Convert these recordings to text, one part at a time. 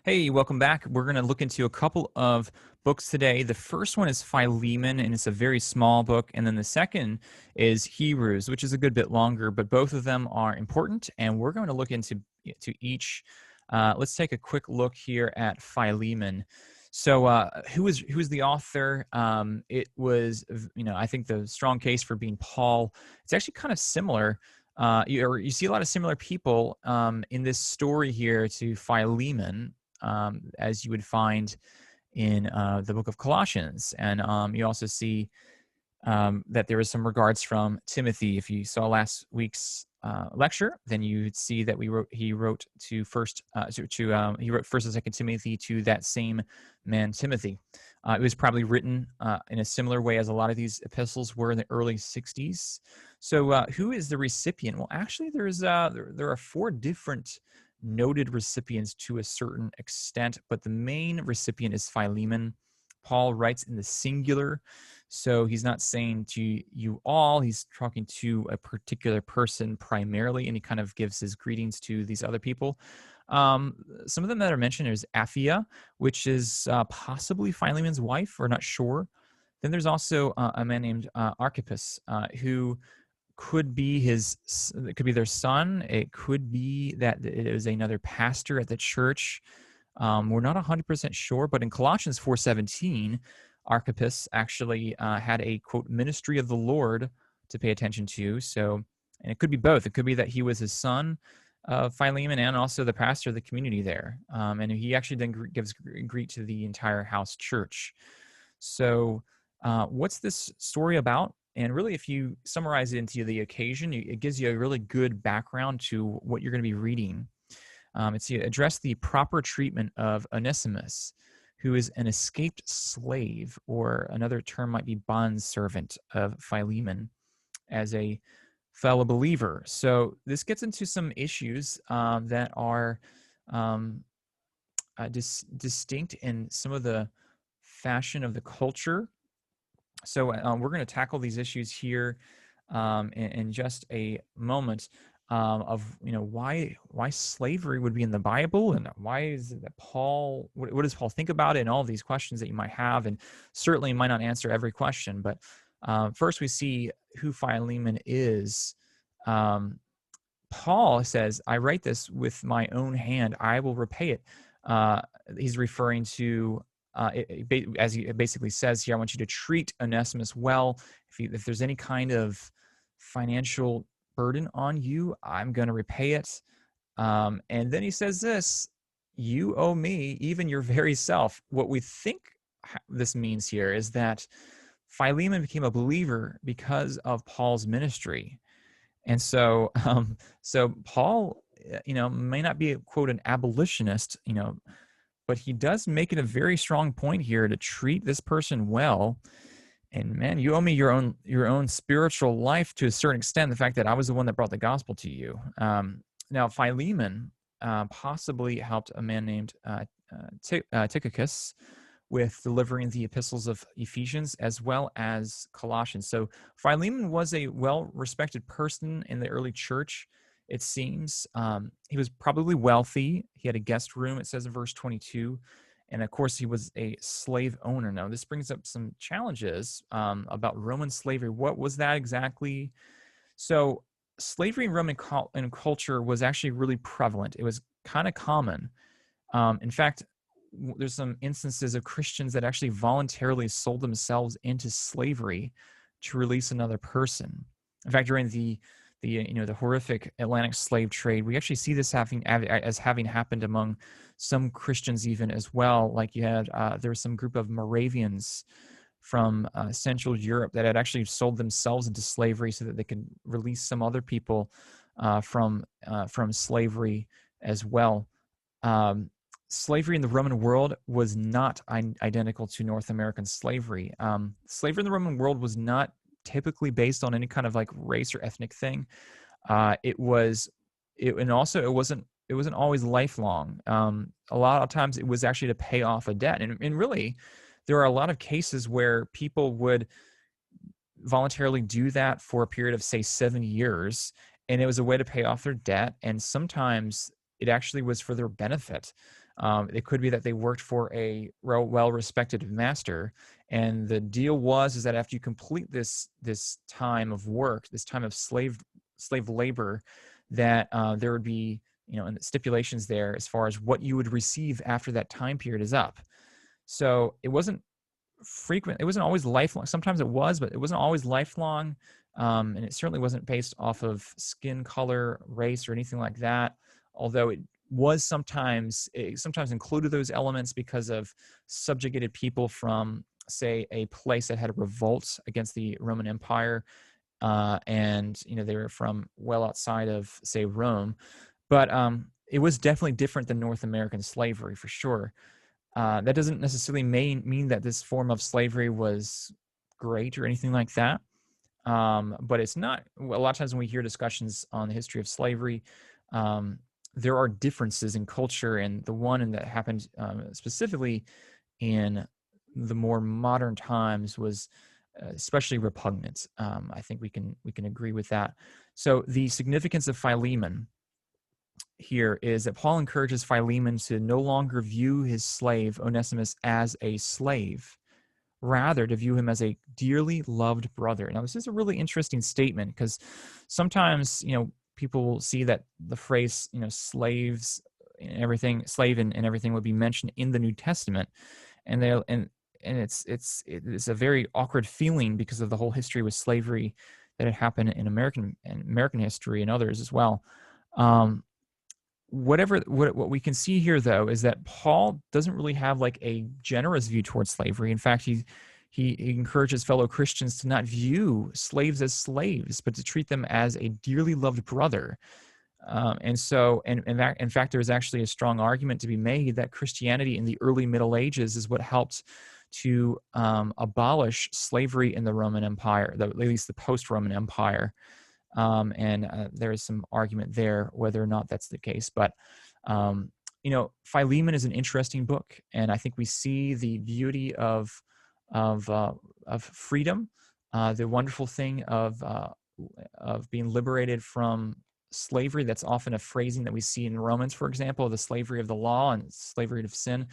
Hey, welcome back. We're going to look into a couple of books today. The first one is Philemon, and it's a very small book. And then the second is Hebrews, which is a good bit longer, but both of them are important. And we're going to look into to each. Let's take a quick look here at Philemon. So, who is the author? It was, I think the strong case for being Paul. It's actually kind of similar. You see a lot of similar people in this story here to Philemon, as you would find in the book of Colossians. And you also see that there is some regards from Timothy. If you saw last week's lecture, then you'd see that he wrote he wrote First and Second Timothy to that same man Timothy. It was probably written in a similar way as a lot of these epistles were in the early '60s. So, who is the recipient? Well, actually, there are four different noted recipients to a certain extent, but the main recipient is Philemon. Paul writes in the singular, so he's not saying to you all, he's talking to a particular person primarily, and he kind of gives his greetings to these other people. Some of them that are mentioned is Aphia, which is possibly Philemon's wife. We're not sure. Then there's also a man named Archippus, who it could be their son. It could be that it is another pastor at the church. We're not 100% sure, but in Colossians 4:17, Archippus actually had a, quote, ministry of the Lord to pay attention to. So, and it could be both. It could be that he was his son, Philemon, and also the pastor of the community there. And he actually then gives greet to the entire house church. So, what's this story about? And really, if you summarize it into the occasion, it gives you a really good background to what you're going to be reading. It's to address the proper treatment of Onesimus, who is an escaped slave, or another term might be bondservant of Philemon, as a fellow believer. So this gets into some issues that are distinct in some of the fashion of the culture. So we're going to tackle these issues here in just a moment, of why slavery would be in the Bible, and why is it that Paul, what does Paul think about it, and all of these questions that you might have, and certainly might not answer every question. But first we see who Philemon is. Paul says, "I write this with my own hand; I will repay it." He's referring to, as he basically says here, I want you to treat Onesimus well. If there's any kind of financial burden on you, I'm going to repay it. And then he says this: you owe me even your very self. What we think this means here is that Philemon became a believer because of Paul's ministry. And so, so Paul, may not be, quote, an abolitionist, but he does make it a very strong point here to treat this person well. And man, you owe me your own spiritual life to a certain extent. The fact that I was the one that brought the gospel to you. Now, Philemon possibly helped a man named Tychicus with delivering the epistles of Ephesians as well as Colossians. So Philemon was a well-respected person in the early church, it seems. He was probably wealthy. He had a guest room, it says in verse 22. And of course, he was a slave owner. Now, this brings up some challenges about Roman slavery. What was that exactly? So slavery in Roman culture was actually really prevalent. It was kind of common. In fact, there's some instances of Christians that actually voluntarily sold themselves into slavery to release another person. In fact, during the horrific Atlantic slave trade, we actually see this having happened among some Christians even as well. Like you had, there was some group of Moravians from Central Europe that had actually sold themselves into slavery so that they could release some other people from slavery as well. Slavery in the Roman world was not identical to North American slavery. Slavery in the Roman world was not typically based on any kind of like race or ethnic thing. It wasn't always lifelong. A lot of times it was actually to pay off a debt. And really, there are a lot of cases where people would voluntarily do that for a period of, say, 7 years, and it was a way to pay off their debt. And sometimes it actually was for their benefit. It could be that they worked for a well-respected master, and the deal was is that after you complete this time of work, this time of slave labor, that there would be, and the stipulations there as far as what you would receive after that time period is up. So it wasn't frequent. It wasn't always lifelong. Sometimes it was, but it wasn't always lifelong. And it certainly wasn't based off of skin color, race, or anything like that. Although it sometimes included those elements because of subjugated people from, say, a place that had a revolt against the Roman Empire, and they were from well outside of, say, Rome. But it was definitely different than North American slavery for sure. That doesn't necessarily mean that this form of slavery was great or anything like that. But it's not. A lot of times when we hear discussions on the history of slavery, there are differences in culture, and the one that happened specifically in the more modern times was especially repugnant. I think we can agree with that. So the significance of Philemon here is that Paul encourages Philemon to no longer view his slave Onesimus as a slave, rather to view him as a dearly loved brother. Now, this is a really interesting statement because sometimes, people will see that the phrase, slaves and everything, slave and everything would be mentioned in the New Testament, and it's a very awkward feeling because of the whole history with slavery that had happened in American history and others as well. What we can see here, though, is that Paul doesn't really have like a generous view towards slavery. In fact, he encourages fellow Christians to not view slaves as slaves, but to treat them as a dearly loved brother. In fact, there is actually a strong argument to be made that Christianity in the early Middle Ages is what helped to abolish slavery in the Roman Empire, at least the post-Roman Empire. There is some argument there whether or not that's the case. But, Philemon is an interesting book, and I think we see the beauty of freedom, the wonderful thing of being liberated from slavery. That's often a phrasing that we see in Romans, for example, the slavery of the law and slavery of sin.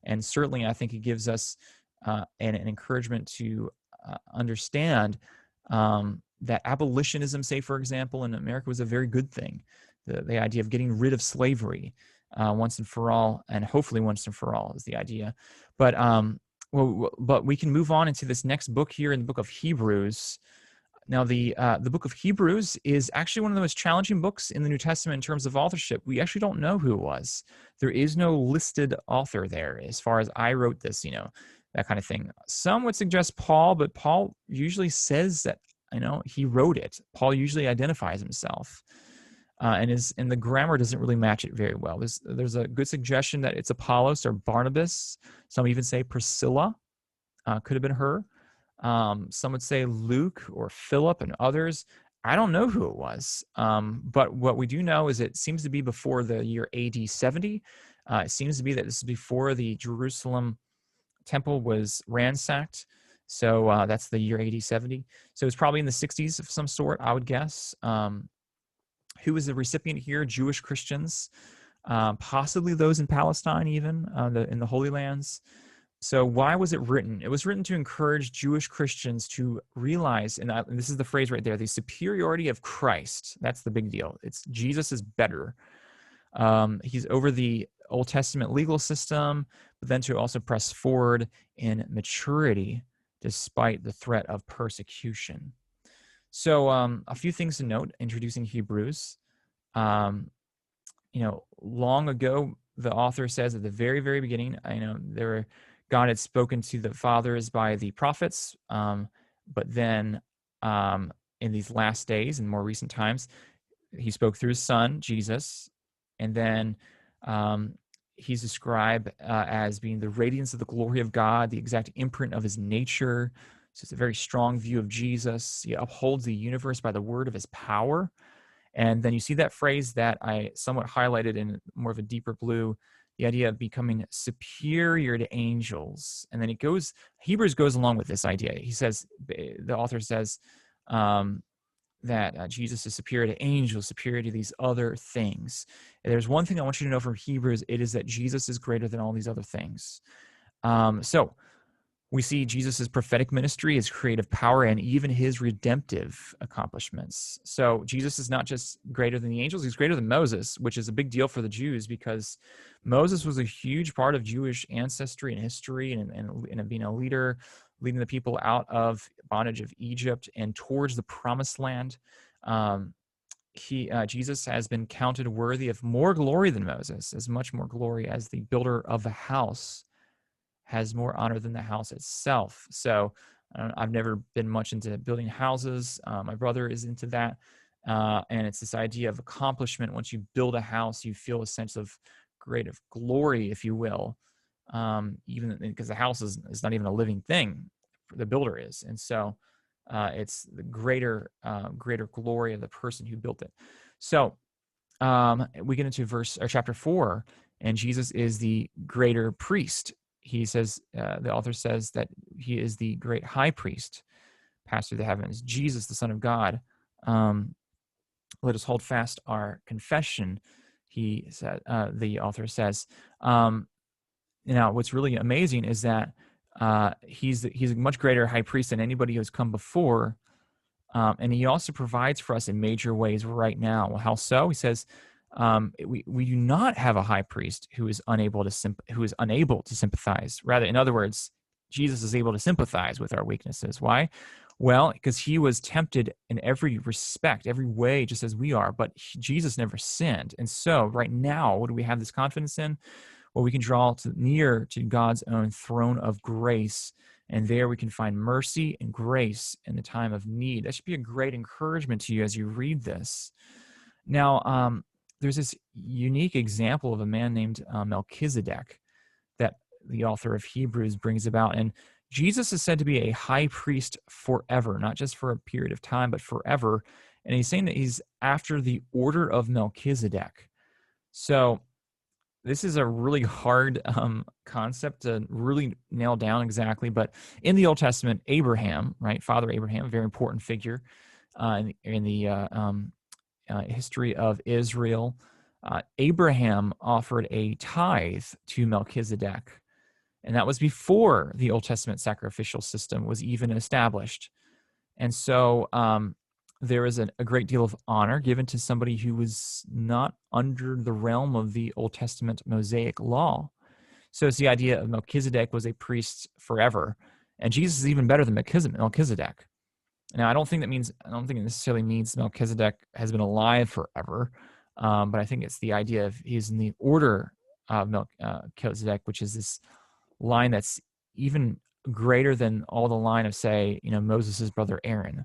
And certainly, I think it gives us an encouragement to understand that abolitionism, say, for example, in America was a very good thing. The idea of getting rid of slavery once and for all, and hopefully once and for all, is the idea. But but we can move on into this next book here in the book of Hebrews. Now, the book of Hebrews is actually one of the most challenging books in the New Testament in terms of authorship. We actually don't know who it was. There is no listed author there as far as I wrote this, that kind of thing. Some would suggest Paul, but Paul usually says that he wrote it. Paul usually identifies himself, and the grammar doesn't really match it very well. There's a good suggestion that it's Apollos or Barnabas. Some even say Priscilla could have been her. Some would say Luke or Philip, and others. I don't know who it was, but what we do know is it seems to be before the year AD 70. It seems to be that this is before the Jerusalem temple was ransacked. So that's the year AD 70. So it's probably in the 60s of some sort, I would guess. Who was the recipient here? Jewish Christians, possibly those in Palestine, even in the Holy Lands. So why was it written? It was written to encourage Jewish Christians to realize, and this is the phrase right there, the superiority of Christ. That's the big deal. It's Jesus is better. He's over the Old Testament legal system, but then to also press forward in maturity despite the threat of persecution. So a few things to note introducing Hebrews. Long ago, the author says at the very, very beginning, God had spoken to the fathers by the prophets, but then in these last days and more recent times, he spoke through his son, Jesus, and then he's described as being the radiance of the glory of God, the exact imprint of his nature. So it's a very strong view of Jesus. He upholds the universe by the word of his power. And then you see that phrase that I somewhat highlighted in more of a deeper blue, the idea of becoming superior to angels. And then Hebrews goes along with this idea. He says, the author says, that Jesus is superior to angels, superior to these other things. And there's one thing I want you to know from Hebrews, it is that Jesus is greater than all these other things. So we see Jesus' prophetic ministry, his creative power, and even his redemptive accomplishments. So Jesus is not just greater than the angels, he's greater than Moses, which is a big deal for the Jews because Moses was a huge part of Jewish ancestry and history and being a leader, leading the people out of bondage of Egypt and towards the promised land. Jesus has been counted worthy of more glory than Moses, as much more glory as the builder of a house has more honor than the house itself. So I've never been much into building houses. My brother is into that. And it's this idea of accomplishment. Once you build a house, you feel a sense of great glory, if you will, even because the house is not even a living thing. The builder is. And so it's the greater glory of the person who built it. So we get into chapter 4, and Jesus is the greater priest. He says, the author says that he is the great high priest, passed through the heavens, Jesus, the Son of God. Let us hold fast our confession, he said. The author says. What's really amazing is that he's a much greater high priest than anybody who's come before. And he also provides for us in major ways right now. Well, how so? He says, we do not have a high priest who is unable to sympathize. Rather, in other words, Jesus is able to sympathize with our weaknesses. Why? Well, because he was tempted in every respect, every way, just as we are, but Jesus never sinned. And so right now, what do we have this confidence in? Well, we can draw near to God's own throne of grace, and there we can find mercy and grace in the time of need. That should be a great encouragement to you as you read this. Now, there's this unique example of a man named Melchizedek that the author of Hebrews brings about. And Jesus is said to be a high priest forever, not just for a period of time, but forever. And he's saying that he's after the order of Melchizedek. So this is a really hard concept to really nail down exactly. But in the Old Testament, Abraham, right, Father Abraham, a very important figure in the history of Israel, Abraham offered a tithe to Melchizedek. And that was before the Old Testament sacrificial system was even established. And so there is a great deal of honor given to somebody who was not under the realm of the Old Testament Mosaic law. So it's the idea of Melchizedek was a priest forever. And Jesus is even better than Melchizedek. Now, I don't think it necessarily means Melchizedek has been alive forever, but I think it's the idea of he's in the order of Melchizedek, which is this line that's even greater than all the line of, say, Moses' brother Aaron.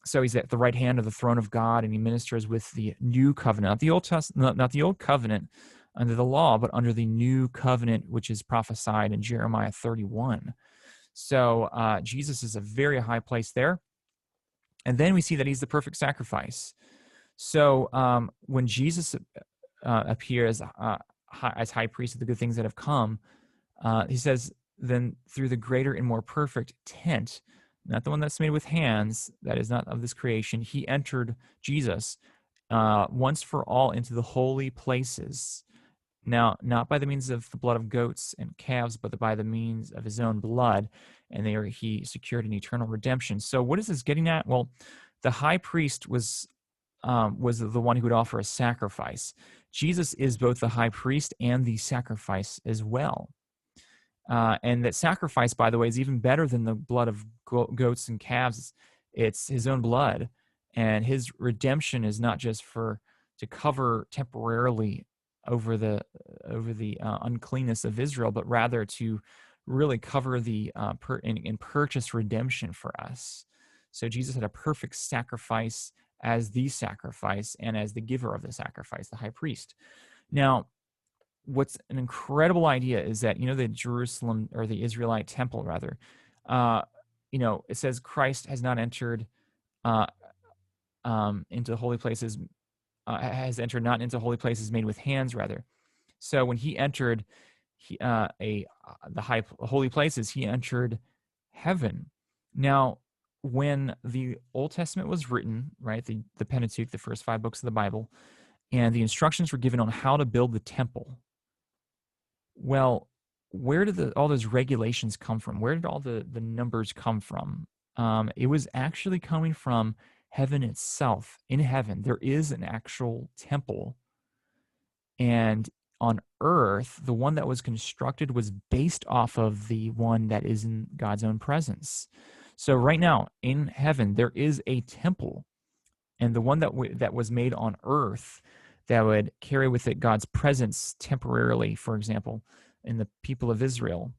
So he's at the right hand of the throne of God, and he ministers with the new covenant, not the Old Testament, not the old covenant under the law, but under the new covenant, which is prophesied in Jeremiah 31. So Jesus is a very high place there. And then we see that he's the perfect sacrifice. So when Jesus appears as high priest of the good things that have come, he says, then through the greater and more perfect tent, not the one that's made with hands, that is not of this creation, he entered, Jesus, once for all into the holy places. Now, not by the means of the blood of goats and calves, but by the means of his own blood, and there he secured an eternal redemption. So what is this getting at? Well, the high priest was the one who would offer a sacrifice. Jesus is both the high priest and the sacrifice as well. And that sacrifice, by the way, is even better than the blood of goats and calves. It's his own blood, and his redemption is not just to cover temporarily over the uncleanness of Israel, but rather to really cover and purchase redemption for us. So Jesus had a perfect sacrifice as the sacrifice and as the giver of the sacrifice, the high priest. Now, what's an incredible idea is that, the Jerusalem, or the Israelite temple rather, it says Christ has not entered into holy places, has entered not into holy places made with hands rather. So when he entered the holy places, he entered heaven. Now, when the Old Testament was written, right, the Pentateuch, the first 5 books of the Bible, and the instructions were given on how to build the temple, well, where did all those regulations come from? Where did all the numbers come from? It was actually coming from heaven itself. In heaven, there is an actual temple, and on earth, the one that was constructed was based off of the one that is in God's own presence. So right now, in heaven, there is a temple, and the one that was made on earth that would carry with it God's presence temporarily, for example, in the people of Israel.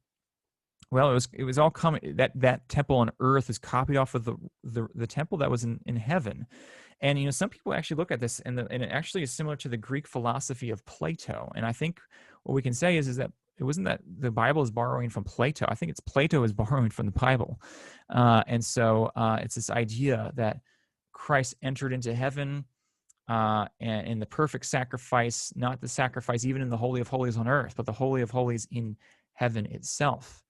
Well, it was all coming. That temple on earth is copied off of the temple that was in heaven. And some people actually look at this, and it actually is similar to the Greek philosophy of Plato. And I think what we can say is that it wasn't that the Bible is borrowing from Plato. I think it's Plato is borrowing from the Bible. And so it's this idea that Christ entered into heaven and in the perfect sacrifice, not the sacrifice even in the Holy of Holies on earth, but the Holy of Holies in heaven itself.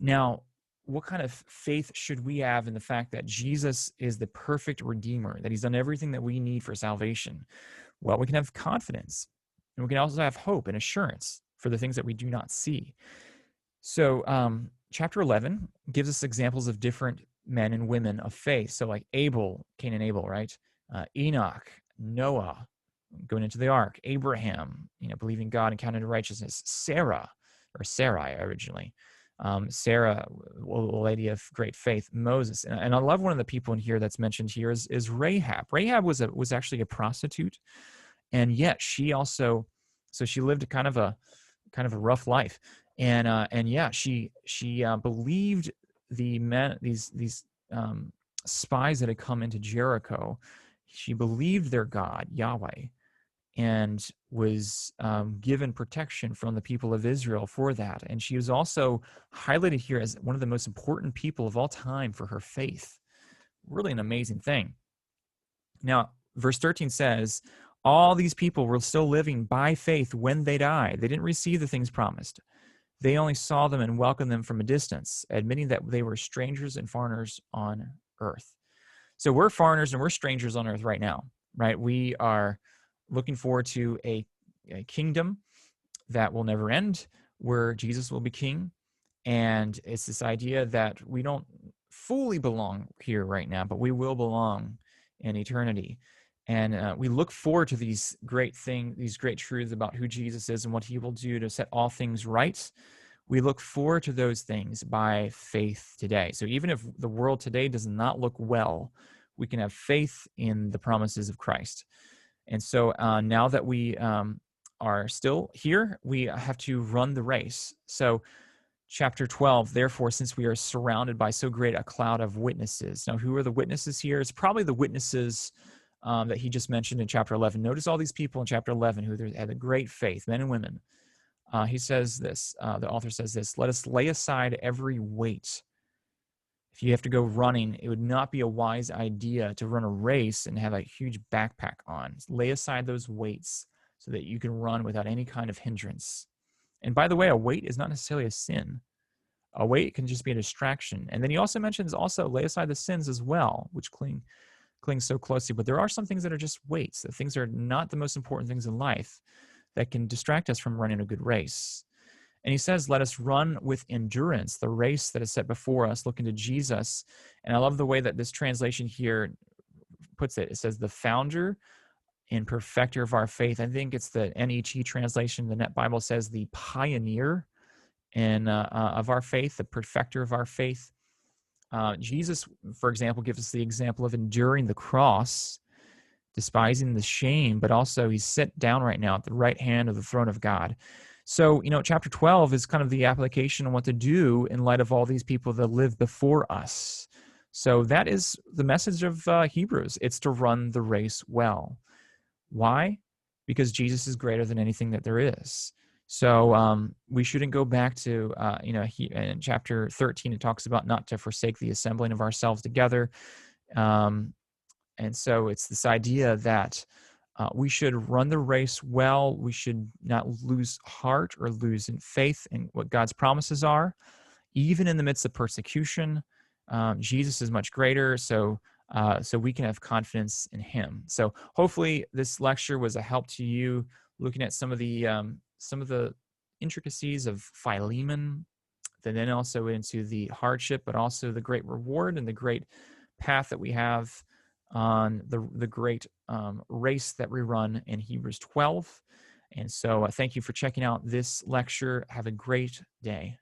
Now, what kind of faith should we have in the fact that Jesus is the perfect Redeemer, that he's done everything that we need for salvation? Well, we can have confidence, and we can also have hope and assurance for the things that we do not see. So chapter 11 gives us examples of different men and women of faith. So like Abel, Cain and Abel, right? Enoch, Noah, going into the ark, Abraham, believing God and counted righteousness, Sarah, or Sarai originally, Sarah, a lady of great faith, Moses. And I love one of the people in here that's mentioned here is Rahab. Rahab was actually a prostitute, and yet she also, so she lived kind of a rough life. And yeah, she believed the men, these spies that had come into Jericho. She believed their God, Yahweh, and was given protection from the people of Israel for that. And she was also highlighted here as one of the most important people of all time for her faith. Really an amazing thing. Now, verse 13 says, all these people were still living by faith when they died. They didn't receive the things promised. They only saw them and welcomed them from a distance, admitting that they were strangers and foreigners on earth. So we're foreigners and we're strangers on earth right now, right? We are looking forward to a kingdom that will never end, where Jesus will be king. And it's this idea that we don't fully belong here right now, but we will belong in eternity. And we look forward to these great truths about who Jesus is and what he will do to set all things right. We look forward to those things by faith today. So even if the world today does not look well, we can have faith in the promises of Christ. And so now that we are still here, we have to run the race. So chapter 12, therefore, since we are surrounded by so great a cloud of witnesses. Now, who are the witnesses here? It's probably the witnesses that he just mentioned in chapter 11. Notice all these people in chapter 11 who had a great faith, men and women. He says this, the author says this, let us lay aside every weight. If you have to go running, it would not be a wise idea to run a race and have a huge backpack on. Lay aside those weights so that you can run without any kind of hindrance. And by the way, a weight is not necessarily a sin. A weight can just be a distraction. And then he also mentions lay aside the sins as well, which cling so closely. But there are some things that are just weights. The things are not the most important things in life that can distract us from running a good race. And he says, let us run with endurance the race that is set before us, looking to Jesus. And I love the way that this translation here puts it. It says, the founder and perfecter of our faith. I think it's the NET translation. The Net Bible says the pioneer of our faith, the perfecter of our faith. Jesus, for example, gives us the example of enduring the cross, despising the shame, but also he's set down right now at the right hand of the throne of God. So, chapter 12 is kind of the application on what to do in light of all these people that lived before us. So that is the message of Hebrews. It's to run the race well. Why? Because Jesus is greater than anything that there is. So we shouldn't go back to, in chapter 13, it talks about not to forsake the assembling of ourselves together. And so it's this idea that we should run the race well. We should not lose heart or lose in faith in what God's promises are, even in the midst of persecution. Jesus is much greater, so we can have confidence in him. So hopefully this lecture was a help to you, looking at some of the intricacies of Philemon, then also into the hardship, but also the great reward and the great path that we have on the great race that we run in Hebrews 12. And so thank you for checking out this lecture. Have a great day.